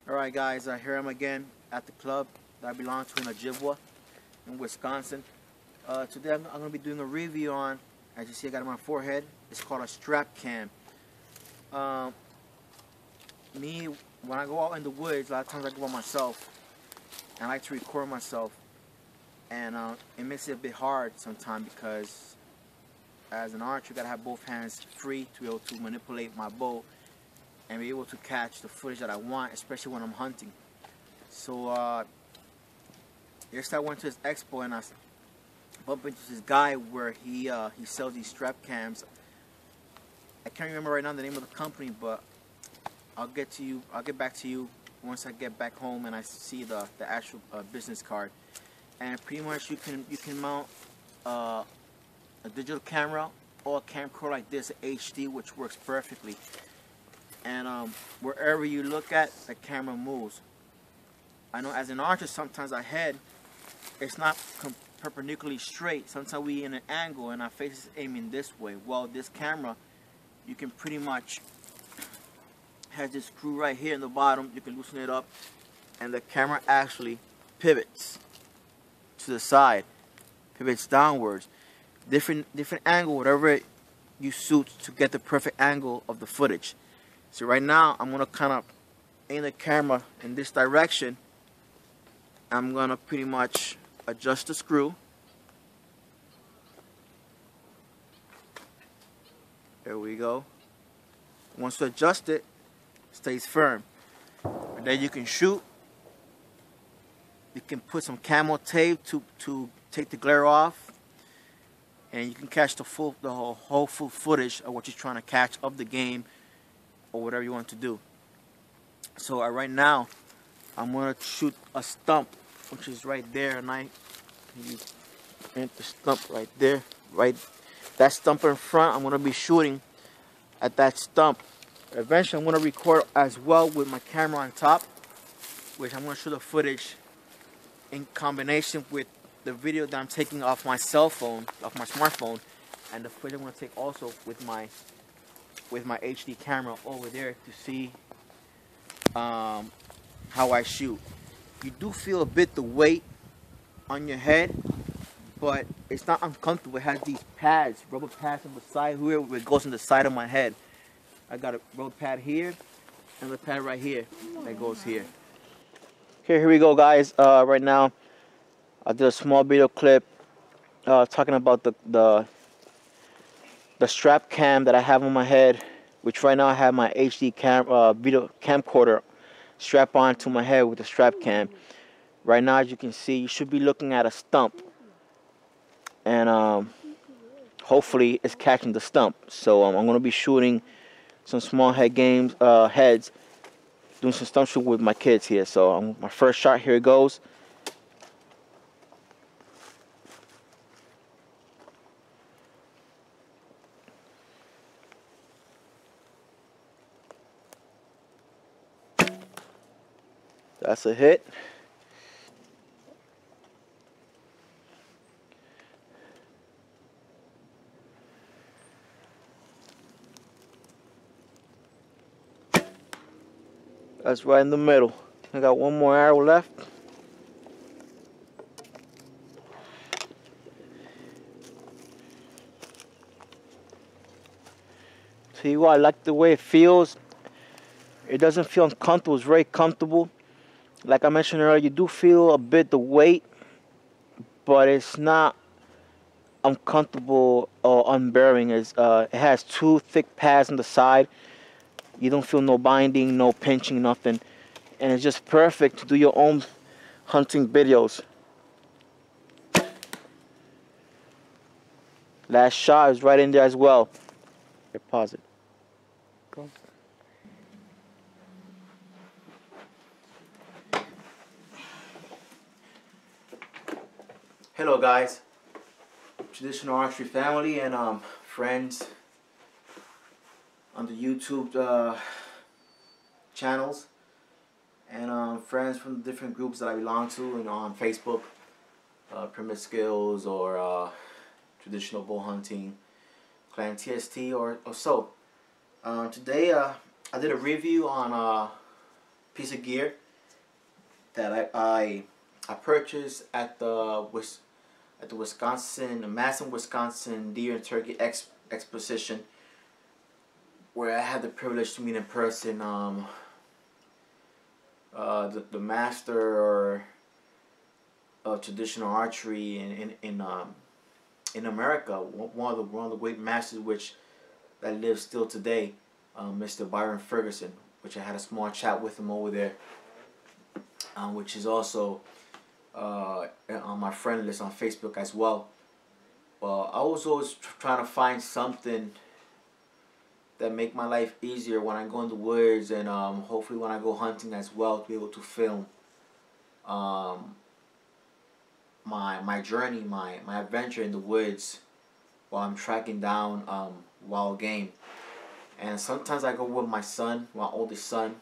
Alright guys, here I am again at the club that I belong to in Ojibwa in Wisconsin. Today I'm going to be doing a review on, as you see I got it on my forehead, it's called a strap cam. Me, when I go out in the woods, a lot of times I go by myself and I like to record myself, and it makes it a bit hard sometimes because as an archer you got to have both hands free to be able to manipulate my bow and be able to catch the footage that I want, especially when I'm hunting. So yesterday I went to this expo and I bumped into this guy where he sells these strap cams. I can't remember right now the name of the company, but I'll get back to you once I get back home and I see the actual business card. And pretty much you can mount a digital camera or a camcorder like this, HD, which works perfectly. And wherever you look at, the camera moves. I know as an archer, sometimes our head, it's not perpendicularly straight. Sometimes we in an angle and our face is aiming this way. Well, this camera, you can pretty much has this screw right here in the bottom. You can loosen it up, and the camera actually pivots to the side, pivots downwards. Different angle, whatever you suit to get the perfect angle of the footage. So right now, I'm going to kind of aim the camera in this direction. I'm going to pretty much adjust the screw. There we go. Once you adjust it, it stays firm. And then you can shoot. You can put some camo tape to take the glare off. And you can catch the whole full footage of what you're trying to catch of the game, or whatever you want to do. So right now, I'm going to shoot a stump, which is right there, and the stump right there, that stump in front. I'm going to be shooting at that stump. Eventually, I'm going to record as well with my camera on top, which I'm going to show the footage in combination with the video that I'm taking off my cell phone, off my smartphone, and the footage I'm going to take also with my HD camera over there to see how I shoot. You do feel a bit the weight on your head, but it's not uncomfortable. It has these pads, rubber pads on the side here, where it goes on the side of my head. I got a rubber pad here and the pad right here that goes here. Here we go, guys. Right now, I did a small video clip talking about the strap cam that I have on my head, which right now I have my HD video camcorder strap on to my head with the strap cam. Right now, as you can see, you should be looking at a stump, and hopefully it's catching the stump. So I'm going to be shooting some small heads, doing some stump shoot with my kids here. So my first shot, here it goes. That's a hit. That's right in the middle. I got one more arrow left. See what, I like the way it feels. It doesn't feel uncomfortable. It's very comfortable. Like I mentioned earlier, you do feel a bit the weight, but it's not uncomfortable or unbearing. It has two thick pads on the side. You don't feel no binding, no pinching, nothing. And it's just perfect to do your own hunting videos. Last shot is right in there as well. Here, pause it. Go. Hello guys, traditional archery family and friends on the YouTube channels, and friends from the different groups that I belong to, and on Facebook, Primitive Skills or Traditional Bow Hunting, Clan TST or so. Today I did a review on piece of gear that I purchased at the Madison, Wisconsin Deer and Turkey Exposition, where I had the privilege to meet in person the master of traditional archery in America, one of the great masters that lives still today, Mr. Byron Ferguson, which I had a small chat with him over there, which is also on my friend list on Facebook as well. Well, I was always trying to find something that make my life easier when I go in the woods, and hopefully when I go hunting as well, to be able to film my journey, my adventure in the woods while I'm tracking down wild game. And sometimes I go with my son, my oldest son,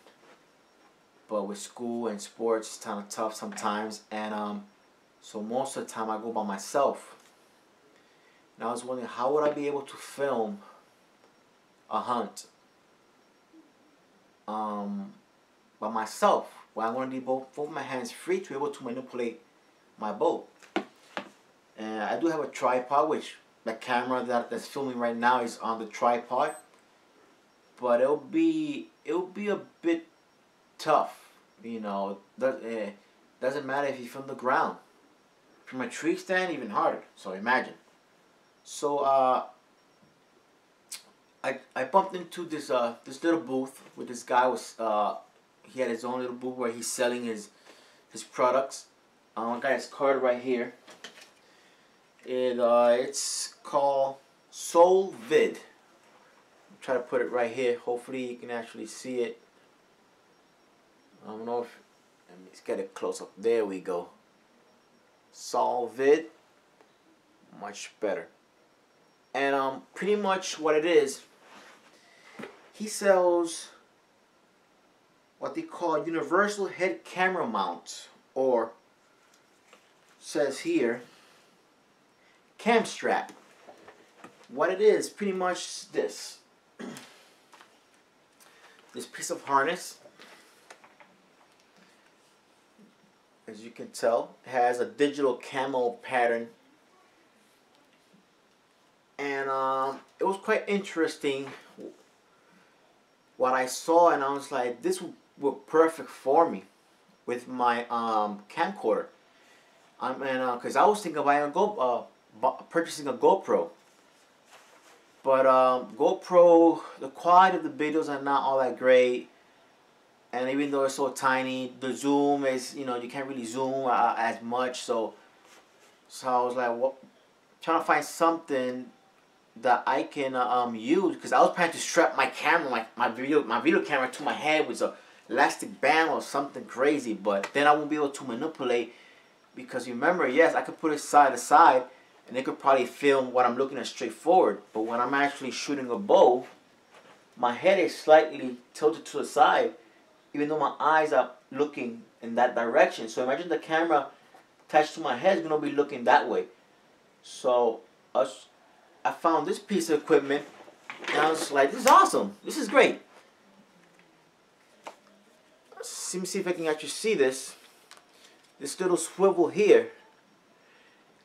but with school and sports it's kind of tough sometimes, and so most of the time I go by myself. And I was wondering, how would I be able to film a hunt by myself, where I want to be both my hands free to be able to manipulate my bow. And I do have a tripod, which the camera that's filming right now is on the tripod, but it'll be a bit tough, you know. Doesn't matter if you film the ground. From a tree stand, even harder. So imagine. So I bumped into this little booth with this guy. He had his own little booth where he's selling his products. I got his card right here. It's called solvid. Try to put it right here. Hopefully you can actually see it. I don't know if, let's get it close up. There we go. Solvid. Much better. And pretty much what it is, he sells what they call universal head camera mount, or says here CAMSTRAP. What it is, pretty much this. This piece of harness, as you can tell, has a digital camo pattern, and it was quite interesting what I saw, and I was like, this would work perfect for me with my camcorder. Because I was thinking about purchasing a GoPro. But GoPro, the quality of the videos are not all that great, and even though it's so tiny, the zoom is, you can't really zoom as much. So I was like, trying to find something that I can use, because I was planning to strap my camera, my video camera, to my head with a elastic band or something crazy, but then I won't be able to manipulate, because remember, yes, I could put it side to side and it could probably film what I'm looking at straight forward, but when I'm actually shooting a bow, my head is slightly tilted to the side, even though my eyes are looking in that direction. So imagine the camera attached to my head is going to be looking that way. So I found this piece of equipment and I was like, this is awesome, this is great. Let me see if I can actually see this. This little swivel here,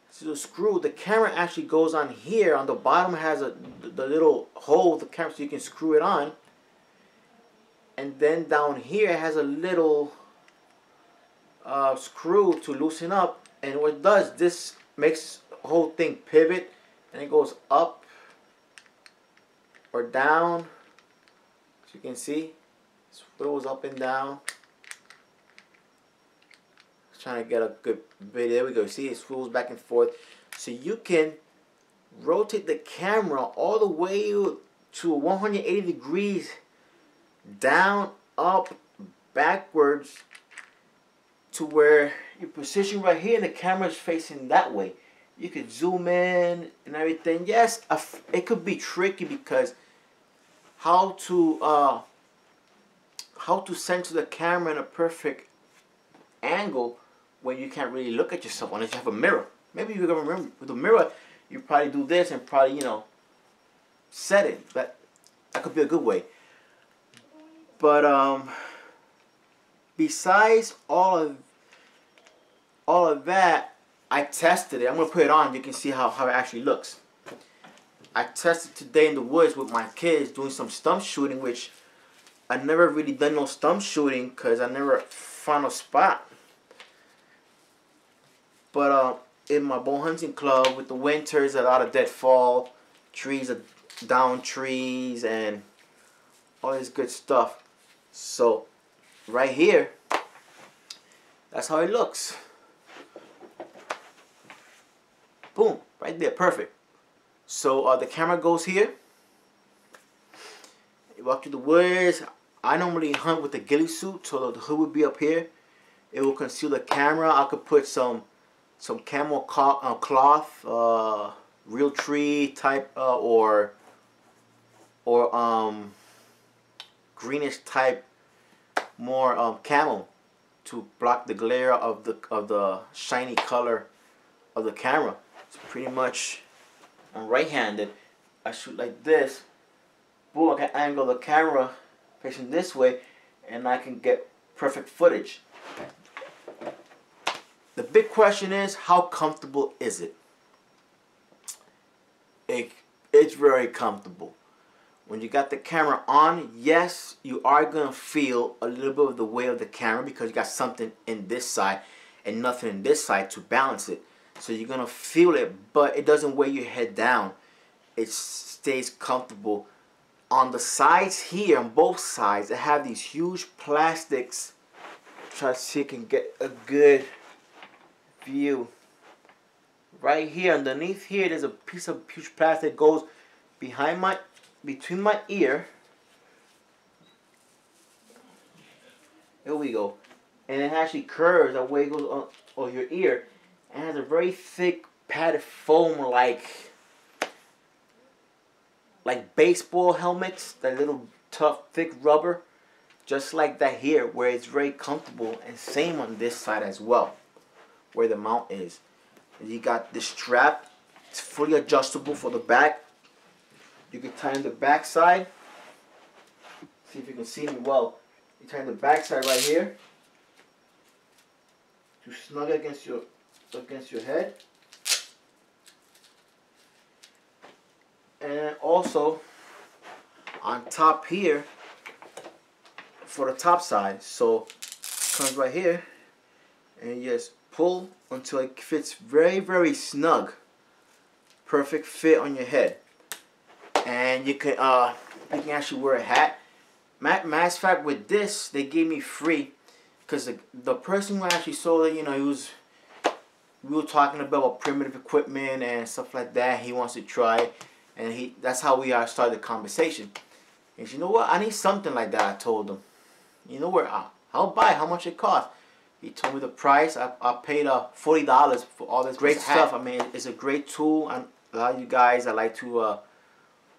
this little screw, the camera actually goes on here. On the bottom has the little hole, the camera, so you can screw it on. And then down here it has a little screw to loosen up. And what it does, this makes the whole thing pivot, and it goes up or down. As you can see, it swivels up and down. Trying to get a good video. There we go. See, it swivels back and forth, so you can rotate the camera all the way to 180 degrees, down, up, backwards, to where your position right here, the camera is facing that way. You could zoom in and everything. Yes, it could be tricky, because how to center the camera in a perfect angle when you can't really look at yourself unless you have a mirror. Maybe you're gonna remember with a mirror, you probably do this and probably, set it. But that could be a good way. But besides all of that, I tested it. I'm gonna put it on. You can see how it actually looks. I tested today in the woods with my kids doing some stump shooting, which I never really done no stump shooting because I never found a spot. But in my bow hunting club with the winters, a lot of deadfall, trees are down trees and all this good stuff. So right here, that's how it looks. Boom, right there, perfect. So the camera goes here. You walk through the woods. I normally hunt with the ghillie suit, so the hood would be up here. It will conceal the camera. I could put some camel cloth, real tree type, or greenish type, more camel to block the glare of the shiny color of the camera. It's pretty much, I'm right-handed. I shoot like this. Boom, I can angle the camera facing this way and I can get perfect footage. The big question is, how comfortable is it? It's very comfortable. When you got the camera on, yes, you are going to feel a little bit of the weight of the camera because you got something in this side and nothing in this side to balance it. So you're going to feel it, but it doesn't weigh your head down. It stays comfortable. On the sides here, on both sides, I have these huge plastics. Try to see if you can get a good view. Right here, underneath here, there's a piece of huge plastic that goes between my ear. Here we go. And it actually curves that way it goes on your ear. And has a very thick padded foam like baseball helmets, that little tough thick rubber, just like that here, where it's very comfortable. And same on this side as well, where the mount is. And you got this strap. It's fully adjustable for the back. You can tighten the back side. See if you can see me well. You tighten the back side right here to snug against your head. And also on top here for the top side. So it comes right here and you just pull until it fits very, very snug. Perfect fit on your head. And you can actually wear a hat. Matter of fact, with this they gave me free, because the person who actually sold it, you know, we were talking about primitive equipment and stuff like that. He wants to try, and that's how we started the conversation. And you know what? I need something like that. I told him. You know where? I'll buy. How much it cost? He told me the price. I paid $40 for all this great stuff. I mean, it's a great tool. And a lot of you guys, I like to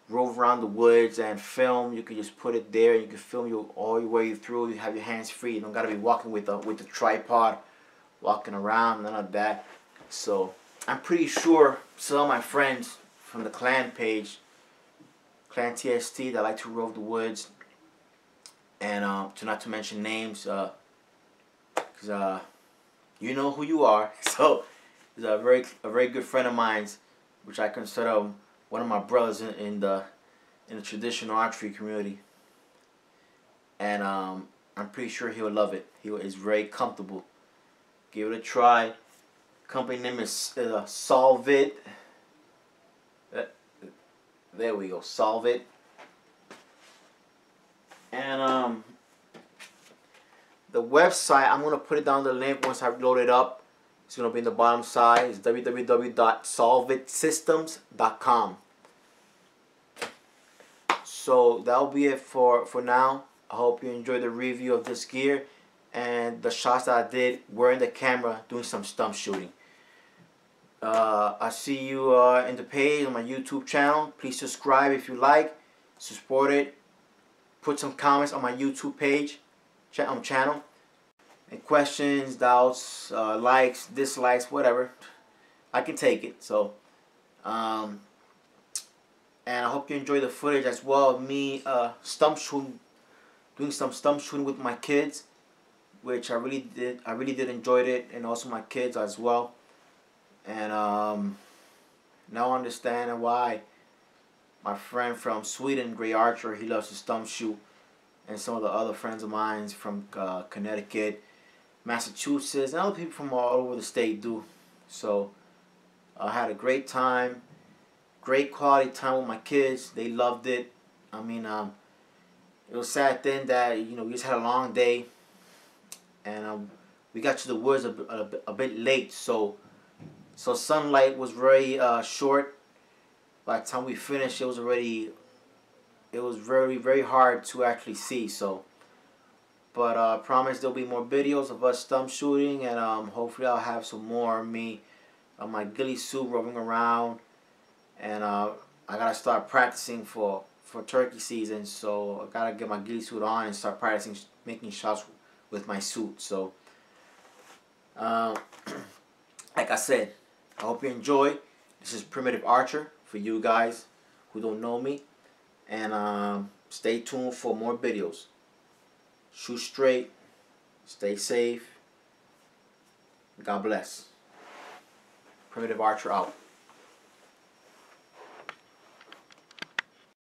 rove around the woods and film. You can just put it there. You can film all your way through. You have your hands free. You don't gotta be walking with the tripod, walking around, none of that. So I'm pretty sure some of my friends from the clan page, Clan TST, that like to rove the woods, and to not to mention names, because you know who you are. So he's a very good friend of mine, which I consider one of my brothers in the traditional archery community, and I'm pretty sure he'll love it. He is very comfortable. Give it a try. Company name is Solvid. There we go, Solvid. And the website, I'm gonna put it down the link once I load it up. It's gonna be in the bottom side. It's www.solvidsystems.com. So that'll be it for now. I hope you enjoyed the review of this gear and the shots that I did wearing the camera doing some stump shooting. I see you in the page on my YouTube channel. Please subscribe if you like. Support it. Put some comments on my YouTube page, channel. And questions, doubts, likes, dislikes, whatever. I can take it. So, and I hope you enjoy the footage as well of me stump shooting, doing some stump shooting with my kids. which I really did enjoy it, and also my kids as well. And now I understand why my friend from Sweden, Gray Archer, he loves to stump shoot, and some of the other friends of mine from Connecticut, Massachusetts, and other people from all over the state do. So I had a great time, great quality time with my kids. They loved it. I mean, it was sad then that, you know, we just had a long day, and we got to the woods a bit late, so sunlight was very short. By the time we finished, it was very hard to actually see. So, but I promise there'll be more videos of us stump shooting, and hopefully I'll have some more of me, my ghillie suit roving around, and I gotta start practicing for turkey season. So I gotta get my ghillie suit on and start practicing making shots with my suit. So, like I said, I hope you enjoy. This is Primitive Archer for you guys who don't know me, and stay tuned for more videos. Shoot straight, stay safe, God bless. Primitive Archer out.